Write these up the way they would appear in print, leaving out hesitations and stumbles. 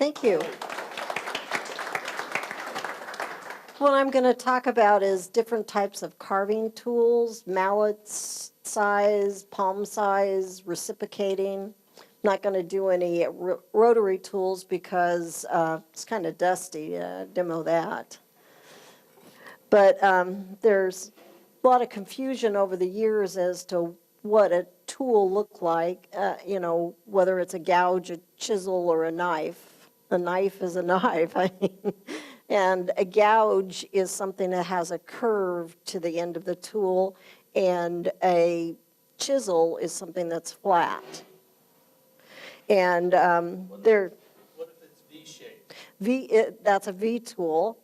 Thank you. What I'm going to talk about is different types of carving tools, mallets size, palm size, reciprocating. I'm not going to do any rotary tools because it's kind of dusty to demo that. But there's a lot of confusion over the years as to what a tool looked like, whether it's a gouge, a chisel, or a knife. A knife is a knife. I mean, and a gouge is something that has a curve to the end of the tool, and a chisel is something that's flat. And what if it's V-shaped? That's a V tool.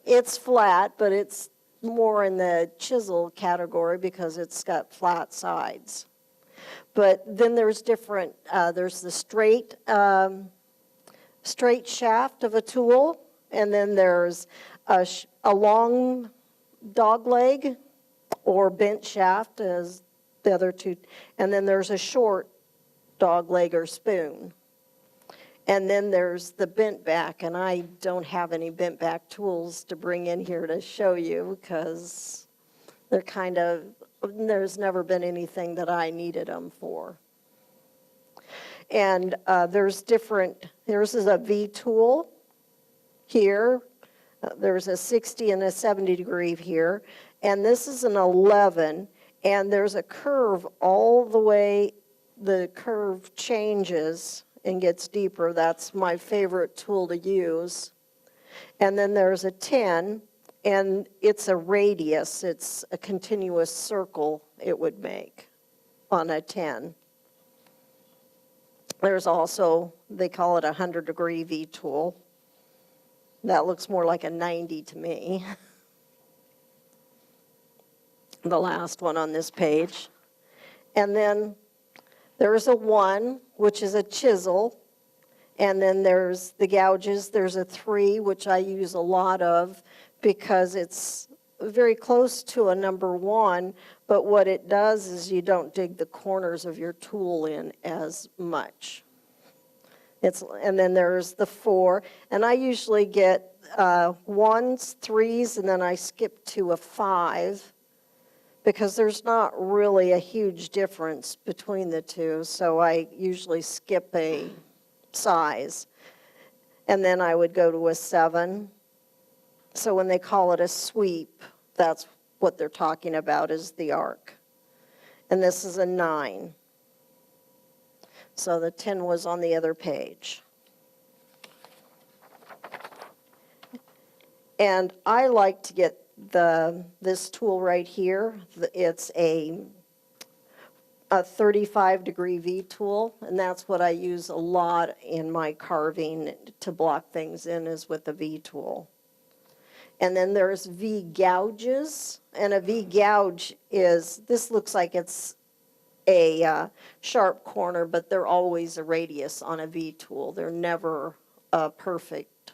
It's flat, but it's more in the chisel category because it's got flat sides. But then there's different, there's the straight shaft of a tool, and then there's a long dog leg or bent shaft as the other two, and then there's a short dog leg or spoon. And then there's the bent back, and I don't have any bent back tools to bring in here to show you because there's never been anything that I needed them for. And there's a V tool here. There's a 60 and a 70 degree here. And this is an 11, and there's a curve all the way. The curve changes and gets deeper. That's my favorite tool to use. And then there's a 10, and it's a radius. It's a continuous circle it would make on a 10. There's also, they call it a 100 degree V tool. That looks more like a 90 to me. The last one on this page. And then there's a 1, which is a chisel, and then there's the gouges. There's a 3, which I use a lot of because it's very close to a number 1, but what it does is you don't dig the corners of your tool in as much. And then there's the 4, and I usually get 1s, 3s, and then I skip to a 5. Because there's not really a huge difference between the two, so I usually skip a size. And then I would go to a 7. So when they call it a sweep, that's what they're talking about is the arc. And this is a 9. So the 10 was on the other page. And I like to get this tool right here. It's a 35 degree V tool, and that's what I use a lot in my carving to block things in, is with the V tool. And then there's V gouges, and a V gouge this looks like it's a sharp corner, but they're always a radius on a V tool. They're never perfect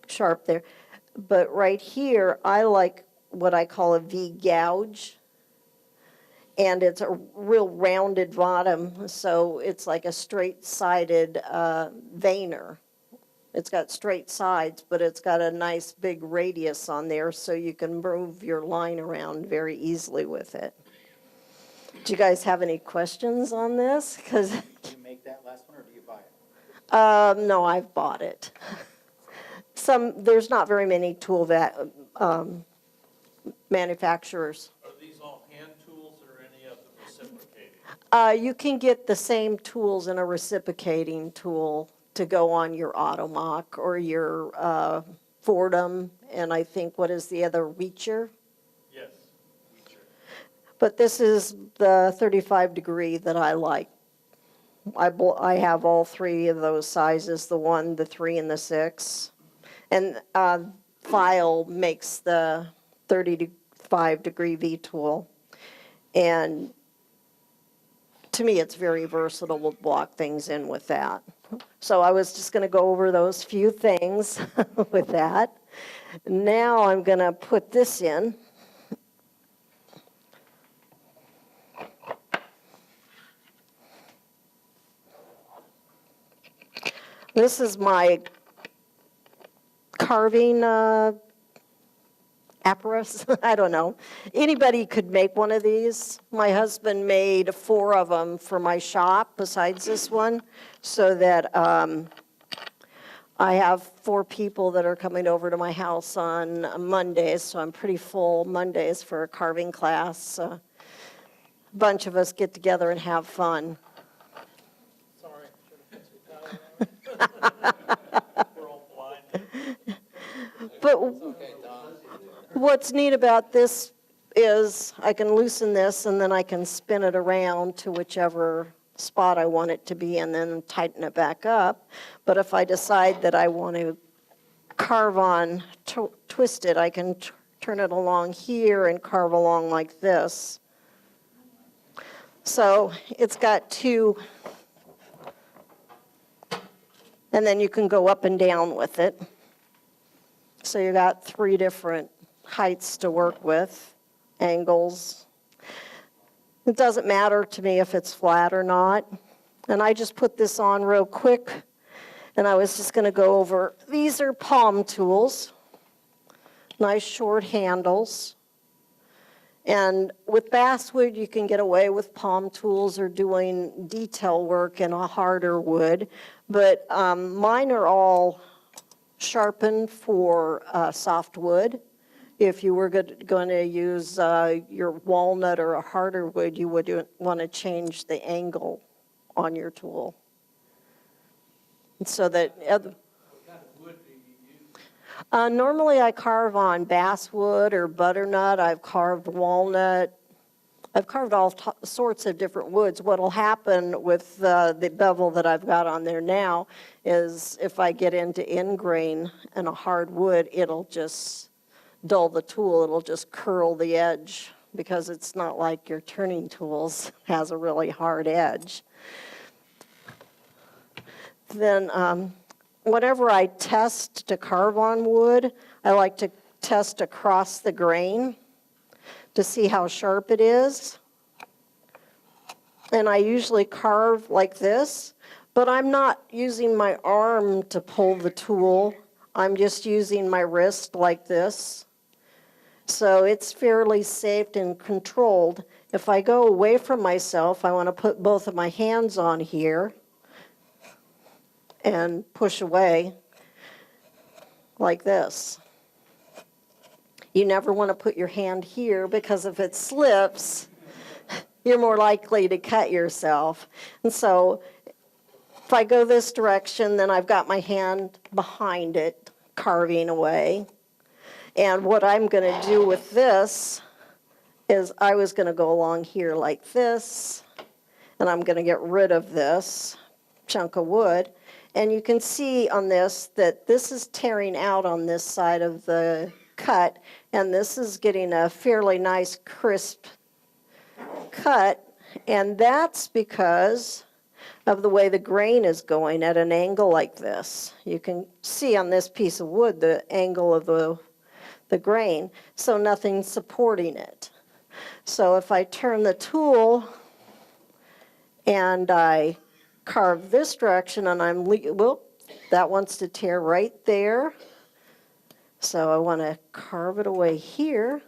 sharp there. But right here, I like what I call a V gouge, and it's a real rounded bottom, so it's like a straight-sided veiner. It's got straight sides, but it's got a nice big radius on there, so you can move your line around very easily with it. Do you guys have any questions on this? Do you make that last one, or do you buy it? No, I've bought it. There's not very many tool manufacturers. Are these all hand tools or any of them reciprocating? You can get the same tools in a reciprocating tool to go on your Automock or your Fordham, and I think, what is the other, Reacher? Yes, Reacher. But this is the 35 degree that I like. I have all 3 of those sizes, the 1, the 3, and the 6. And File makes the 35 degree V tool. And to me, it's very versatile. We'll block things in with that. So I was just going to go over those few things with that. Now I'm going to put this in. This is my carving apparatus. I don't know. Anybody could make one of these. My husband made 4 of them for my shop besides this one, so that I have 4 people that are coming over to my house on Mondays, so I'm pretty full Mondays for a carving class. A bunch of us get together and have fun. Sorry, should have put some powder. We're all blind. But what's neat about this is I can loosen this and then I can spin it around to whichever spot I want it to be and then tighten it back up. But if I decide that I want to carve on, twist it, I can turn it along here and carve along like this. So it's got 2, and then you can go up and down with it. So you got 3 different heights to work with, angles. It doesn't matter to me if it's flat or not. And I just put this on real quick, and I was just going to go over, these are palm tools, nice short handles. And with basswood, you can get away with palm tools or doing detail work in a harder wood. But mine are all sharpened for softwood. If you were going to use your walnut or a harder wood, you would want to change the angle on your tool. And so that What kind of wood do you use? normally I carve on basswood or butternut. I've carved walnut. I've carved all sorts of different woods. What'll happen with the bevel that I've got on there now is if I get into ingrain and a hard wood, it'll just dull the tool. It'll just curl the edge because it's not like your turning tools has a really hard edge. Then whenever I test to carve on wood, I like to test across the grain to see how sharp it is. And I usually carve like this, but I'm not using my arm to pull the tool. I'm just using my wrist like this. So it's fairly safe and controlled. If I go away from myself, I want to put both of my hands on here and push away like this. You never want to put your hand here because if it slips, you're more likely to cut yourself. And so if I go this direction, then I've got my hand behind it, carving away. And what I'm going to do with this is I was going to go along here like this, and I'm going to get rid of this chunk of wood. And you can see on this that this is tearing out on this side of the cut, and this is getting a fairly nice crisp cut, and that's because of the way the grain is going at an angle like this. You can see on this piece of wood the angle of the grain, so nothing's supporting it. So if I turn the tool and I carve this direction and that wants to tear right there. So I want to carve it away here.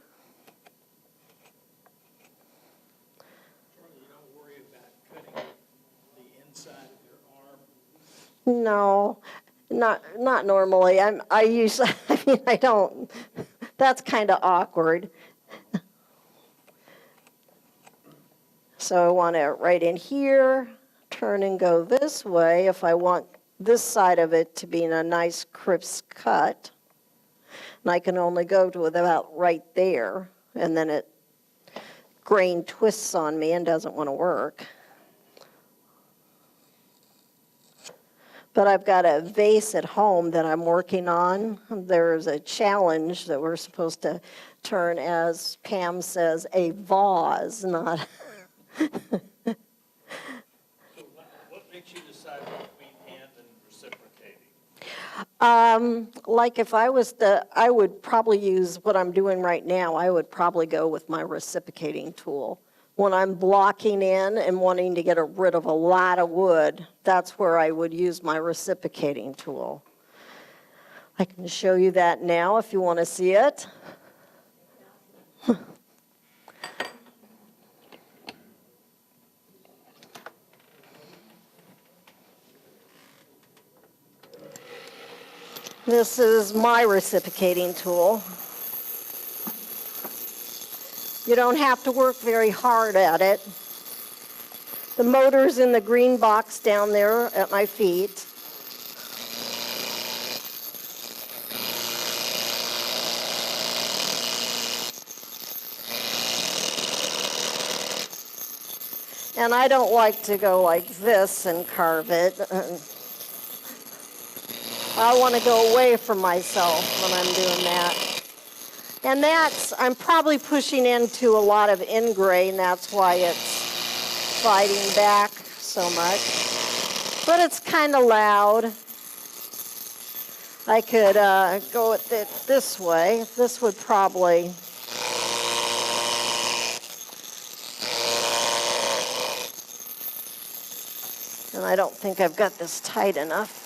You don't worry about cutting the inside of your arm? No, not normally. I don't. That's kind of awkward. So I want it right in here, turn and go this way if I want this side of it to be in a nice crisp cut. And I can only go to about right there, and then it grain twists on me and doesn't want to work. But I've got a vase at home that I'm working on. There's a challenge that we're supposed to turn, as Pam says, a vase, not... So what makes you decide between hand and reciprocating? Like if I would probably use what I'm doing right now, I would probably go with my reciprocating tool. when I'm blocking in and wanting to get rid of a lot of wood, that's where I would use my reciprocating tool. I can show you that now if you want to see it. This is my reciprocating tool. You don't have to work very hard at it. The motor's in the green box down there at my feet. And I don't like to go like this and carve it. I want to go away from myself when I'm doing that. And I'm probably pushing into a lot of ingrain. That's why it's sliding back so much. But it's kind of loud. I could go with it this way. This would probably... And I don't think I've got this tight enough.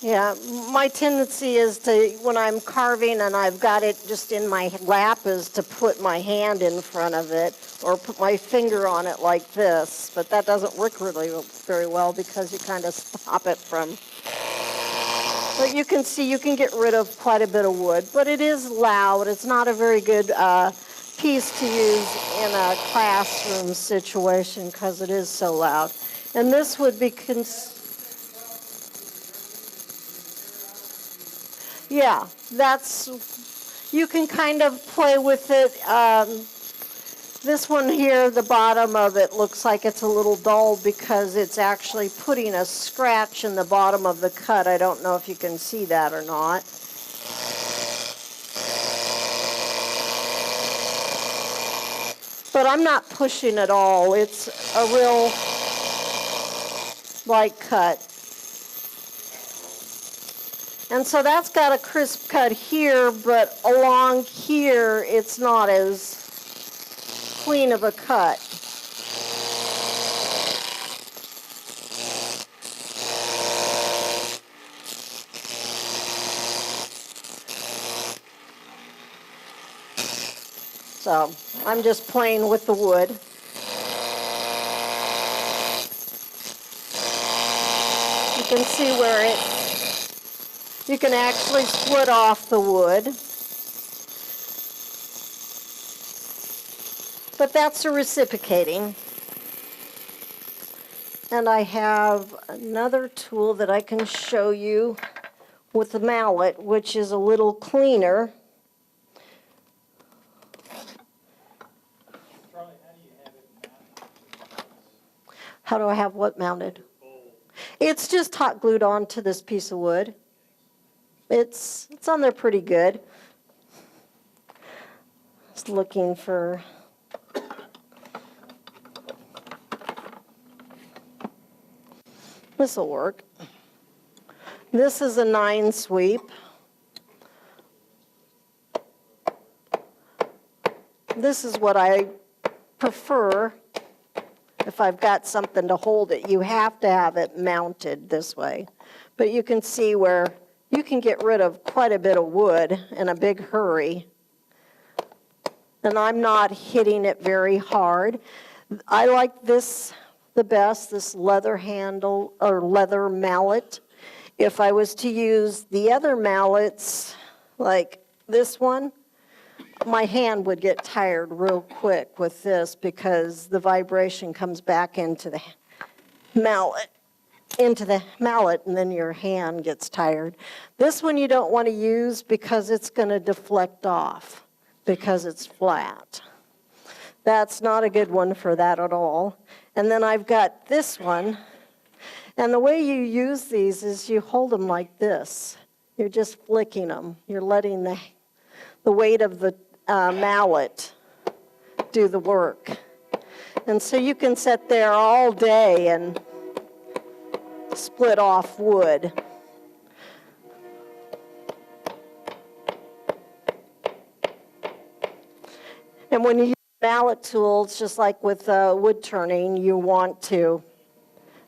Yeah, my tendency is to, when I'm carving and I've got it just in my lap, is to put my hand in front of it or put my finger on it like this. But that doesn't work really very well because you kind of stop it from... But you can see you can get rid of quite a bit of wood, but it is loud. It's not a very good piece to use in a classroom situation because it is so loud. And this would be... Yeah, you can kind of play with it. This one here, the bottom of it looks like it's a little dull because it's actually putting a scratch in the bottom of the cut. I don't know if you can see that or not. But I'm not pushing at all. It's a real light cut. And so that's got a crisp cut here, but along here, it's not as clean of a cut. So I'm just playing with the wood. You can see where you can actually split off the wood. But that's a reciprocating. And I have another tool that I can show you with the mallet, which is a little cleaner. Charlie, how do you have it mounted? How do I have what mounted? It's just hot glued onto this piece of wood. It's on there pretty good. Just looking for... This will work. This is a 9 sweep. This is what I prefer. If I've got something to hold it, you have to have it mounted this way. But you can see where you can get rid of quite a bit of wood in a big hurry. And I'm not hitting it very hard. I like this the best, this leather handle or leather mallet. If I was to use the other mallets, like this one, my hand would get tired real quick with this because the vibration comes back into the mallet, and then your hand gets tired. This one you don't want to use because it's going to deflect off because it's flat. That's not a good one for that at all. And then I've got this one. And the way you use these is you hold them like this. You're just flicking them. You're letting the weight of the mallet do the work. And so you can sit there all day and split off wood. And when you use mallet tools, just like with wood turning, you want to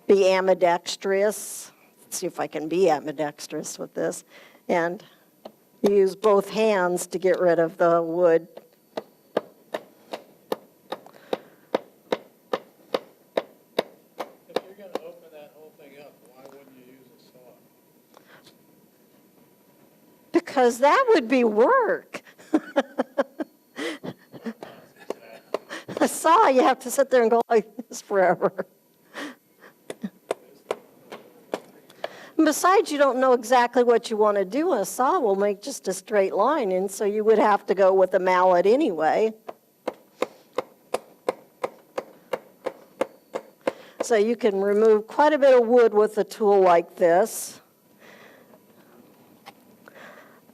be ambidextrous. Let's see if I can be ambidextrous with this. And you use both hands to get rid of the wood. If you're going to open that whole thing up, why wouldn't you use a saw? Because that would be work. A saw, you have to sit there and go like this forever. And besides, you don't know exactly what you want to do. A saw will make just a straight line, and so you would have to go with a mallet anyway. So you can remove quite a bit of wood with a tool like this.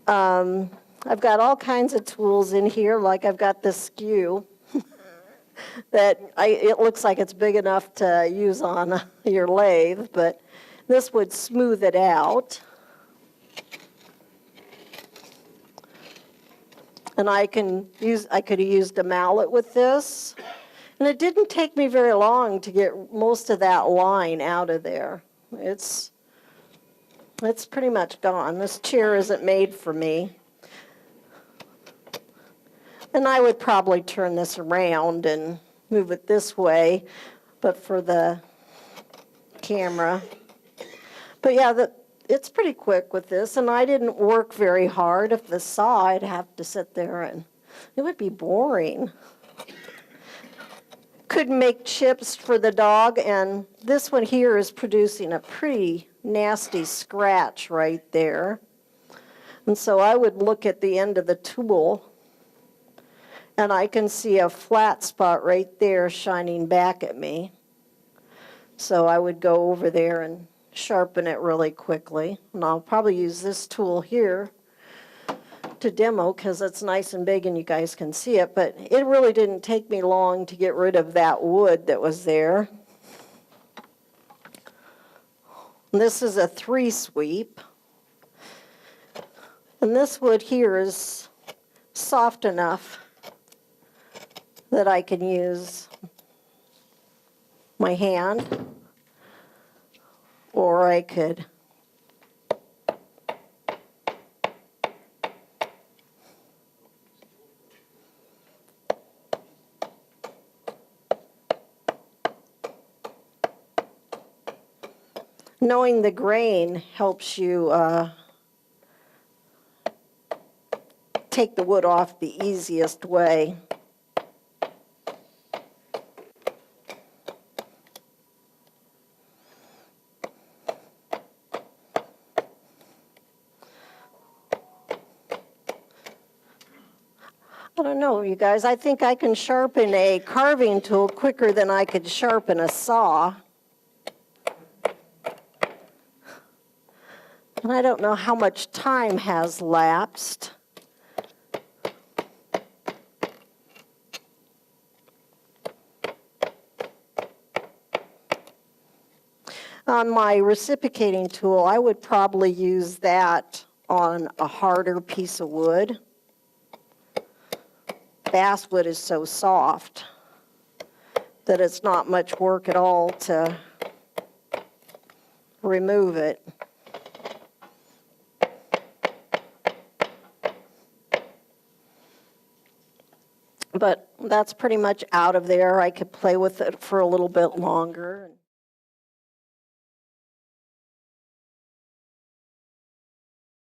I've got all kinds of tools in here, like I've got this skew that it looks like it's big enough to use on your lathe, but this would smooth it out. And I could have used a mallet with this. And it didn't take me very long to get most of that line out of there. It's pretty much gone. This chair isn't made for me. And I would probably turn this around and move it this way, but for the camera. But yeah, it's pretty quick with this, and I didn't work very hard. If the saw, I'd have to sit there and it would be boring. Could make chips for the dog, and this one here is producing a pretty nasty scratch right there. And so I would look at the end of the tool, and I can see a flat spot right there shining back at me. So I would go over there and sharpen it really quickly. And I'll probably use this tool here to demo because it's nice and big and you guys can see it. But it really didn't take me long to get rid of that wood that was there. And this is a 3-sweep. And this wood here is soft enough that I can use my hand, or I could knowing the grain helps you take the wood off the easiest way. I don't know, you guys. I think I can sharpen a carving tool quicker than I could sharpen a saw. And I don't know how much time has lapsed. On my reciprocating tool, I would probably use that on a harder piece of wood. Basswood is so soft that it's not much work at all to remove it. But that's pretty much out of there. I could play with it for a little bit longer.